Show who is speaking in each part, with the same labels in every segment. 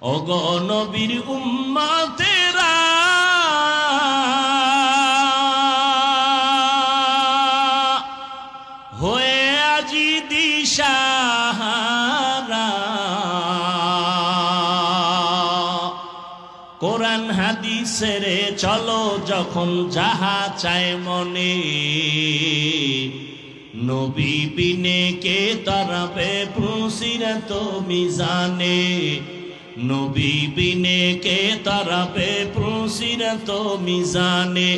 Speaker 1: ওগো নবীর উম্মতেরা হয়ে আজি দিশাহারা, কোরআন হাদিসের চলো যখন যাহা চায় মনে, নবী বিনে কে তারাবে পুসিরাত মিজানে, নবী বিনে কে তারাবে পুসিরাত মিজানে।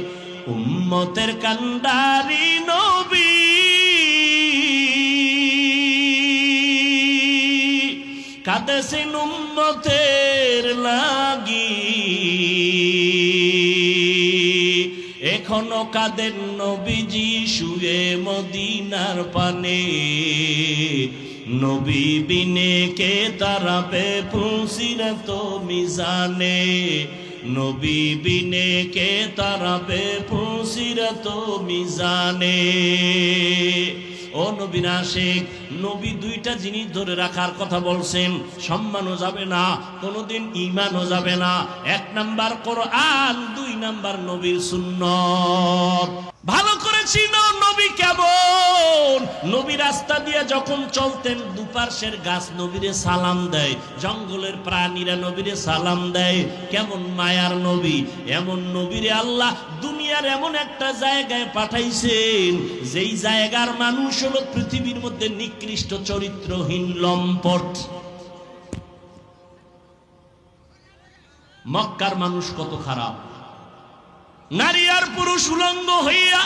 Speaker 1: উম্মতের কান্ডারি নবী কাঁদেছেন উম্মতের লাগি, এখনো কাঁদেন নবীজি শুয়ে মদিনার পানে, নবী বিনে কে তারাবে পুসিরাত মিজানে, নবী বিনে কে তারাবে পুসিরাত মিজানে। ও নবীর আশিক, নবী দুইটা জিনিস ধরে রাখার কথা বলছেন, সম্মানও যাবে না, কোনোদিন ঈমানও যাবে না। এক নাম্বার কোরআন, দুই নাম্বার নবীর সুন্নাত। ভালো করে চিনো নবী কেমন। নবী রাস্তা দিয়ে যখন চলতেন দুপার্শ্বের গাছ নবীরে সালাম দেয়, জঙ্গলের প্রাণীরা নবীরে সালাম দেয়। কেমন মায়ার নবী। এমন নবীরে আল্লাহ দুনিয়ার এমন একটা জায়গায় পাঠাইছেন যেই জায়গার মানুষ হলো পৃথিবীর মধ্যে নিকৃষ্ট চরিত্রহীন লম্পট। মক্কার মানুষ কত খারাপ, নারী আর পুরুষ উলঙ্গ হইয়া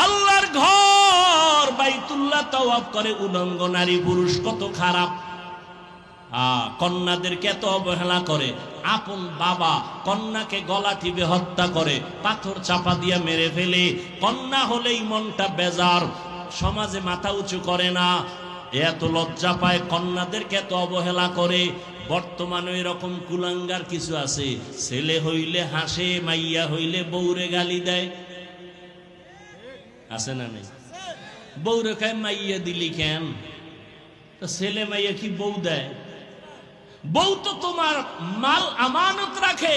Speaker 1: আল্লাহর ঘর বাইতুল্লাহ তাওয়াফ করে উলঙ্গ নারী পুরুষ, কত খারাপ। কন্যাদেরকে এত অবহেলা করে, আপন বাবা কন্যাকে গলা টিপে হত্যা করে, পাথর চাপা দিয়ে মেরে ফেলে। কন্যা হলেই মনটা বেজার, সমাজে মাথা উঁচু করে না, এত লজ্জা পায়, কন্যাদেরকে এত অবহেলা করে। বর্তমানে এরকম কুলাঙ্গার কিছু আছে, ছেলে হইলে হাসে, মাইয়া হইলে বউরে গালি দেয়। আছে না নেই? বউরে খায় মাইয়া দিলি কেন? ছেলে মাইয়া কি বউ দেয়? বউ তো তোমার মাল আমানত রাখে,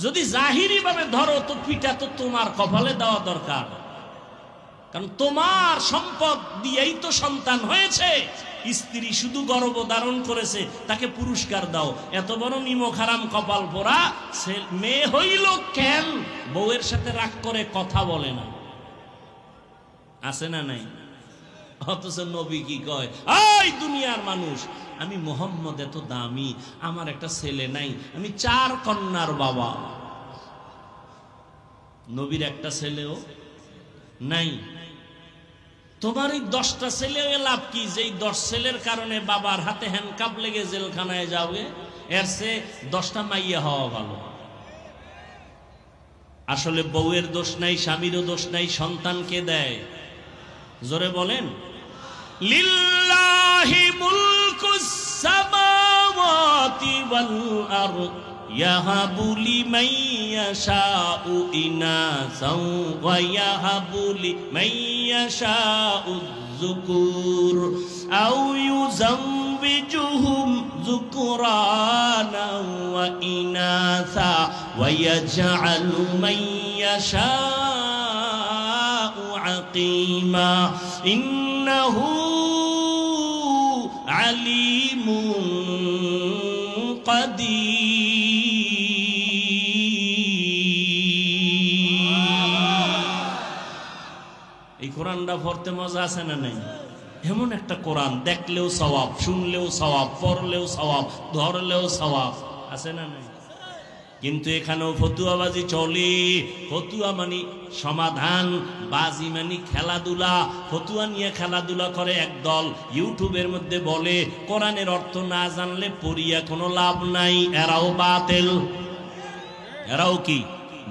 Speaker 1: যদি জাহিরি ভাবে ধরো তো পিঠা তো তোমার কপালে দেওয়া দরকার, কারণ তোমার সম্পদ দিয়েই তো সন্তান হয়েছে। স্ত্রী শুধু গর্ভ ধারণ করেছে, তাকে পুরস্কার দাও। এত বড় নিমো খারাম কপাল পোড়া মেয়ে হইল কেন? বউয়ের সাথে রাগ করে কথা বলে না, আছে না নাই? অথচ নবী কি কয়, এই দুনিয়ার মানুষ, আমি মুহাম্মদ এত দামি, আমার একটা ছেলে নাই, আমি 4 কন্যার বাবা। নবীর একটা ছেলেও নাই। তোমার এই 10টা ছেলে লাভ কি? যেই 10 ছেলের কারণে বাবার হাতে হ্যান্ডকাপ লেগে জেলখানায় যাবে, এর চেয়ে 10টা মাইয়া হওয়া ভালো। আসলে বউয়ের দোষ নাই, স্বামীরও দোষ নাই, সন্তানকে দেয়। জোরে বলেন, লিল্লাহি মুলকুস সামাওয়াতি ওয়াল আরদ ইয়াহাবু লিমান ইয়াশাউ ইনাসাও ওয়া ইয়াহাবু লিমান ইয়াশাউ যুকুর আও ইউযাওবিজুহুম যুকরানা ওয়া ইনাসা ওয়া ইয়াজআলু মান ইয়াশাউ আকিমা ইন্নাহু আলিমুন কাদির। এই কোরআনটা পড়তে মজা আছে না নাই? এমন একটা কোরআন, দেখলেও সওয়াব, শুনলেও সওয়াব, পড়লেও সওয়াব, ধরলেও সওয়াব, আছে না নাই? কিন্তু এখানেও ফতুয়াবাজি চলে। ফতুয়া মানে সমাধান, বাজি মানে খেলাধুলা। ফতুয়া নিয়ে খেলাধুলা করে একদল, ইউটিউবের মধ্যে বলে কোরআনের অর্থ না জানলে পড়িয়া কোনো লাভ নাই। এরাও বাতিল, এরাও কি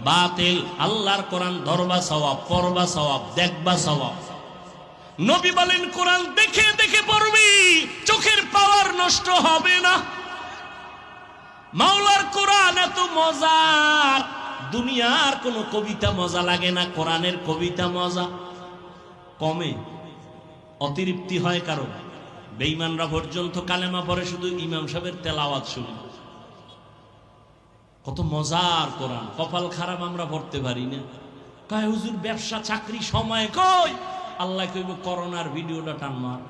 Speaker 1: বাতিল। আল্লাহর কোরআন ধরবা সওয়াব, পড়বা সওয়াব, দেখবা সওয়াব। নবী বলেন কোরআন দেখে দেখে পড়বি, চোখের পাওয়ার নষ্ট হবে না। মাওলার কোরআন এত মজার, দুনিয়ার কোন কবিতা মজা লাগে না, কোরআনের কবিতা মজা। কমে অতিরিক্তি হয় কারো, বেঈমানরা পর্যন্ত কালেমা পড়ে শুধু ইমাম সাহেবের তেলাওয়াত শুনে। কত মজার কোরআন। কপাল খারাপ আমরা পড়তে পারি না। কয় হুজুর ব্যবসা চাকরি সময় কই? আল্লাহ কইব করোনার ভিডিওটা টান মার।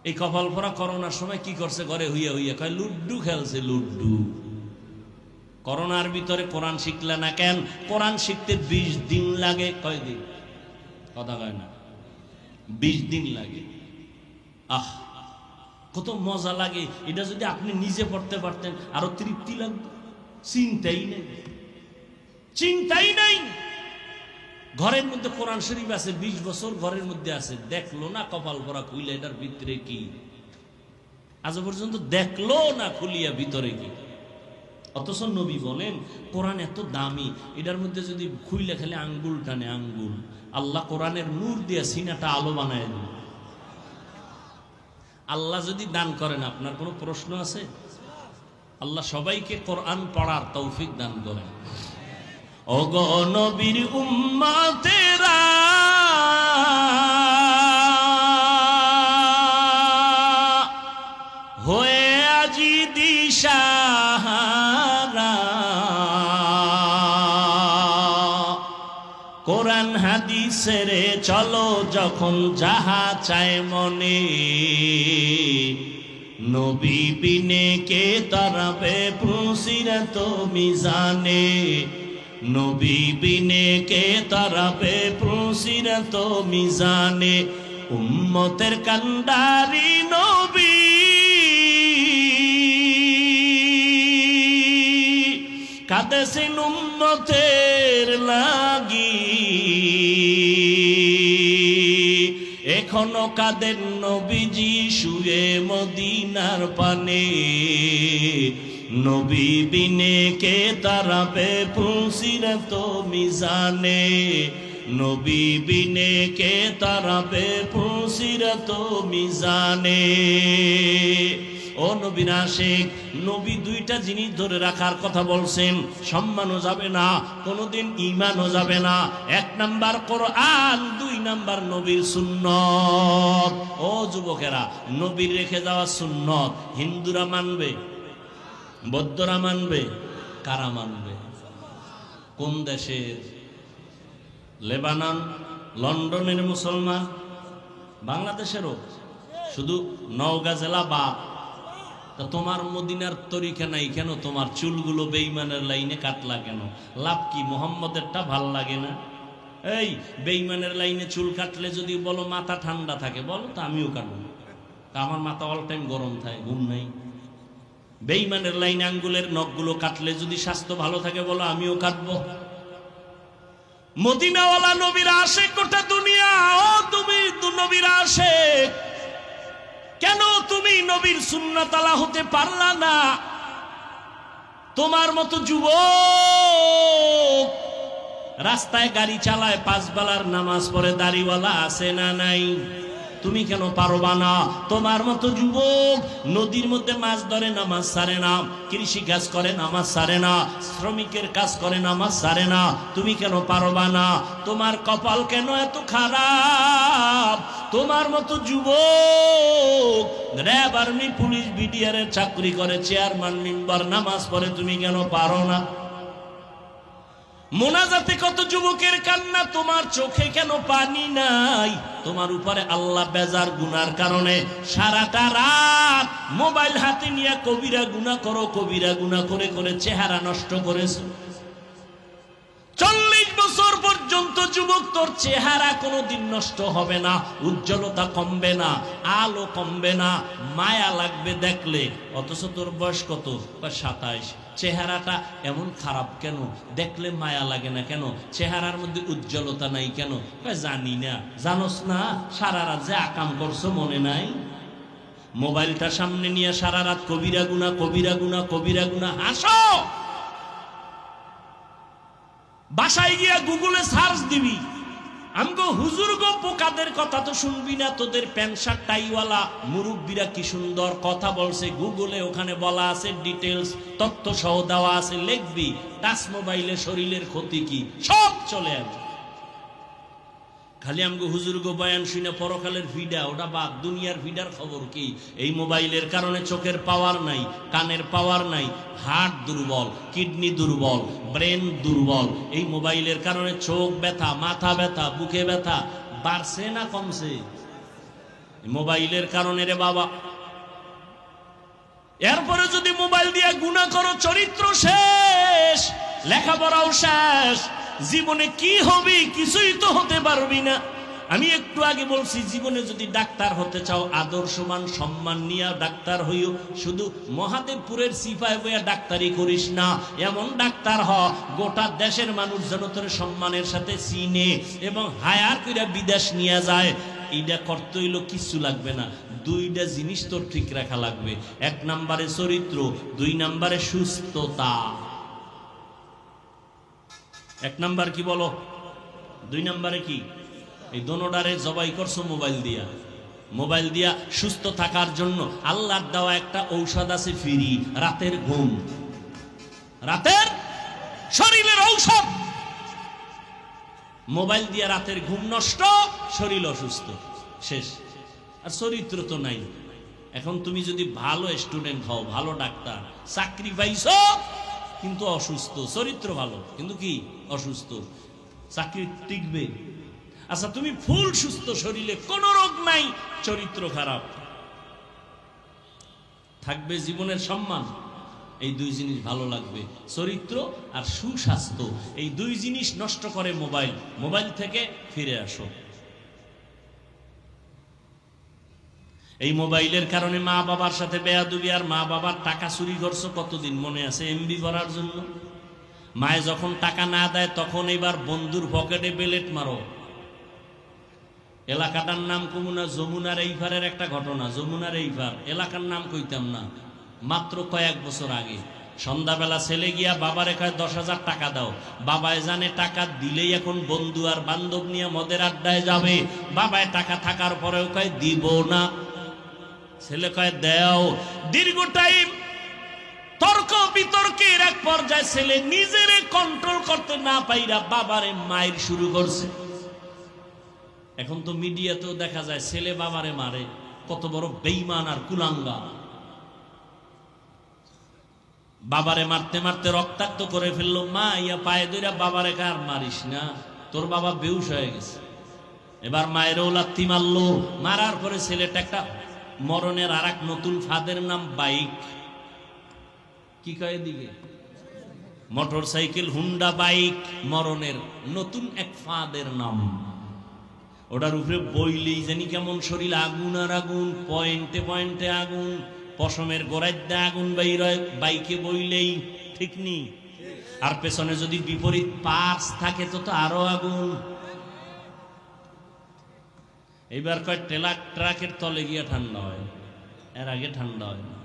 Speaker 1: এই কপাল পরা করোনার সময় কি করছে? ঘরে হইয়া হইয়া কয় লুড্ডু খেলছে, লুড্ডু। করোনার ভিতরে কোরআন শিখলে না কেন? কোরআন শিখতে 20 দিন লাগে। কয় দিন? কথা কয় না, 20 দিন লাগে। আহ, কত মজা লাগে। এটা যদি আপনি নিজে পড়তে পারতেন আরো তৃপ্তি লাগতো। চিন্তাই নেই, চিন্তাই নাই। ঘরের মধ্যে কোরআন শরীফ আছে, 20 বছর ঘরের মধ্যে আছে, দেখলো না কপাল ভরা খুইলে এটার ভিতরে কি। আজ পর্যন্ত দেখলো না খুলিয়া ভিতরে কি। অথচ নবী বলেন কোরআন এত দামি, এটার মধ্যে যদি খুইলে খেলে আঙ্গুল টানে আঙ্গুল। আল্লাহ কোরআনের নূর দিয়া সিনাটা আলো বানায় দেন। আল্লাহ যদি দান করেন, আপনার কোনো প্রশ্ন আছে? আল্লাহ সবাইকে কোরআন পড়ার তৌফিক দান করেন। ওগো নবীর উম্মতেরা, হয়ে আজি দিশাহারা, কোরআন হাদিসের চলো যখন যাহা চায় মনে, নবী বিনে কে তারাবে পুসিরাত মিজানে, নবী বিনে কে তারাবে পুসিরাত মিজানে। উম্মতের কান্ডারি নবী, কাঁদেছেন উম্মতের লাগি, এখনো কাঁদেন নবীজি শুয়ে মদিনার পানে, নবী বিনে কে তারাবে পুসিরাত মিজানে, নবী বিনে কে তারাবে পুসিরাত মিজানে। ও নবীর আশিক, নবী দুইটা জিনিস ধরে রাখার কথা বলছেন, সম্মানও যাবে না, কোনোদিন ঈমানও যাবে না। 1 নাম্বার কোরআন, 2 নাম্বার নবীর সুন্নত। ও যুবকেরা, নবীর রেখে যাওয়া সুন্নত হিন্দুরা মানবে, বৌদ্ধরা মানবে, কারা মানবে? কোন দেশের? লেবানন, লন্ডনের মুসলমান, বাংলাদেশেরও, শুধু নওগাঁ জেলা বাদ। তা তোমার মদিনার তরিকা নাই কেন? তোমার চুলগুলো বেঈমানের লাইনে কাটলা কেন? লাভ কি? মোহাম্মদেরটা ভাল লাগে না? এই বেঈমানের লাইনে চুল কাটলে যদি বলো মাথা ঠান্ডা থাকে, বলো তো আমিও কাটবো। তা আমার মাথা অল টাইম গরম থাকে, ঘুম নাই। বেঈমানের লাইনে আঙ্গুলের নখগুলো কাটলে যদি স্বাস্থ্য ভালো থাকে, বলো আমিও কাটবো। মদিনাওয়ালা নবীর আশিক গোটা দুনিয়া। ও তুমি নবীর আশিক, কেন তুমি নবীর সুন্নাত আলা হতে পারলা না? তোমার মতো যুবক রাস্তায় গাড়ি চালায়, 5 বেলার নামাজ পড়ে, দাড়িওয়ালা আছে না নাই? তুমি কেন পারবা না? তোমার মতো যুবক নদীর মধ্যে মাছ ধরে, নামাজ ছাড়ে না, কৃষি কাজ করে, নামাজ ছাড়ে না, শ্রমিকের কাজ করে, নামাজ ছাড়ে না। তুমি কেন পারবা না? তোমার কপাল কেন এত খারাপ? তোমার মতো যুবক র্যাব, আর্মি, পুলিশ, বিডিআর এর চাকরি করে, চেয়ারম্যান মেম্বার, নামাজ পড়ে, তুমি কেন পারো না? মোনাজাতে কত যুবকের কান্না, তোমার চোখে কেন পানি নাই? তোমার উপরে আল্লাহ বেজার গুনার কারণে সারাটা রাত মোবাইল হাতে নিয়ে কবিরা গুনাহ করো, কবিরা গুনাহ করে করে চেহারা নষ্ট করেছো। 40 বছর পর্যন্ত যুবক তোর চেহারা কোনোদিন নষ্ট হবে না, উজ্জ্বলতা কমবে না, আলো কমবে না, মায়া লাগবে দেখলে। অথচ তোর বয়স কত? 27। চেহারাটা এমন খারাপ কেন? দেখলে মায়া লাগে না কেন? চেহারার মধ্যে উজ্জ্বলতা নাই কেন? জানি না। জানোস না সারা রাত যে আকাম করছো মনে নাই? মোবাইলটা সামনে নিয়ে সারা রাত কবিরা গুনাহ, কবিরা গুনাহ, কবিরা গুনাহ। হাসো, বাসায় গিয়া গুগলে সার্চ দিবি, আমগো হুজুর গো পোকাদের কথা তো শুনবি না। তোদের প্যান্ট শার্ট টাইওয়ালা মুরব্বীরা কি সুন্দর কথা বলছে, গুগলে ওখানে বলা আছে, ডিটেলস তথ্য সহ দেওয়া আছে, লিখবি। টাচ মোবাইলে শরীরের ক্ষতি কি সব চলে আসবে। খালি আমগো হুজুর গো বয়ান শুনে পরকালের ভিডা, ওটা বাদ। দুনিয়ার ভিডার খবর কি? এই মোবাইলের কারণে চোখের পাওয়ার নাই, কানের পাওয়ার নাই, হার্ট দুর্বল, কিডনি দুর্বল, ব্রেন দুর্বল। এই মোবাইলের কারণে চোখ ব্যথা, মাথা ব্যথা, বুকে ব্যথা বাড়ছে না কমছে? মোবাইলের কারণে রে বাবা। এরপরে যদি মোবাইল দিয়ে গুনাহ করো, চরিত্র শেষ, লেখাপড়াও শেষ, জীবনে কি হবে? কিছুই তো হতে পারবি না। আমি একটু আগে বলছি, জীবনে যদি ডাক্তার হতে চাও, আদর্শমান সম্মান নিয়ে ডাক্তার হইও। শুধু মহাদেবপুরের সিপায় বইয়া ডাক্তারি করিস না, এমন ডাক্তার হ গোটা দেশের মানুষ যেন তোর সম্মানের সাথে চিনে এবং হায়ার কইরা বিদেশ নিয়ে যায়। এইটা করতে হইল কিচ্ছু লাগবে না, দুইটা জিনিস তোর ঠিক রাখা লাগবে। এক নম্বরে চরিত্র, দুই নম্বরে সুস্থতা। এক নাম্বার কি বলো, দুই নম্বরে কি? এই দোনোটারে জবাই করছো মোবাইল দিয়া। মোবাইল দিয়া সুস্থ থাকার জন্য আল্লাহর দেওয়া একটা ঔষধ আছে ফ্রি, রাতের ঘুম। রাতের শরীরের ঔষধ। মোবাইল দিয়া রাতের ঘুম নষ্ট, শরীর অসুস্থ, শেষ। আর চরিত্র তো নাই। এখন তুমি যদি ভালো স্টুডেন্ট হও, ভালো ডাক্তার, চাকরি পাইছো কিন্তু অসুস্থ, চরিত্র ভালো কিন্তু কি অসুস্থ, চাকরি টিকবে? আচ্ছা তুমি ফুল সুস্থ, শরীরে কোনো রোগ নাই, চরিত্র খারাপ, থাকবে জীবনের সম্মান? এই দুই জিনিস ভালো লাগবে, চরিত্র আর সুস্বাস্থ্য। এই দুই জিনিস নষ্ট করে মোবাইল। মোবাইল থেকে ফিরে আসো। এই মোবাইলের কারণে মা বাবার সাথে বেয়াদবি, আর মা বাবার টাকা চুরি করছো কতদিন মনে আছে? এমবি ভরার জন্য। মায়ে যখন টাকা না দেয় তখন এবার বন্ধুর পকেটে বেলেট মারো। এলাকাটার নাম কমুনা, যমুনার এইপারের একটা ঘটনা। যমুনার এইপার এলাকার নাম কইতাম না, মাত্র কয়েক বছর আগে সন্ধ্যাবেলা ছেলে গিয়া বাবারে কয় 10,000 টাকা দাও। বাবায় জানে টাকা দিলেই এখন বন্ধু আর বান্ধব নিয়ে মদের আড্ডায় যাবে। বাবায় টাকা থাকার পরেও কয় দিব না, ছেলে কয় দেও। দীর্ঘ টাইম তর্ক বিতর্কের এক পর্যায়ে ছেলে নিজেরে কন্ট্রোল করতে না পাইরা বাবারে মায়ের শুরু করছে। এখন তো মিডিয়াতেও দেখা যায় ছেলে বাবারে মারে, কত বড় বেঈমান আর কুলাঙ্গা। বাবারে মারতে মারতে রক্তাক্ত করে ফেললো। মা ইয়া পায়ে ধইরা বাবারে কার মারিস না, তোর বাবা বেহুশ হয়ে গেছে। এবার মায়েরও লাত্তি মারলো। মারার পরে ছেলেটা একটা মরণের আর এক নতুন ফাঁদের নাম বাইক। কি কয় দিকে? মোটর সাইকেল, হুন্ডা বাইক, মরণের নতুন এক ফাঁদের নাম। ওটার উপরে বইলেই জানি কেমন শরীর আগুন আর আগুন, পয়েন্টে পয়েন্টে আগুন, পশমের গোড়াইতে আগুন বাইর হয় বাইকে বইলেই, ঠিক নি? আর পেছনে যদি বিপরীত পার্স থাকে তো আরো আগুন। এইবার কয় ট্রাকের তলে গিয়া ঠান্ডা হয়, এর আগে ঠান্ডা হয় না।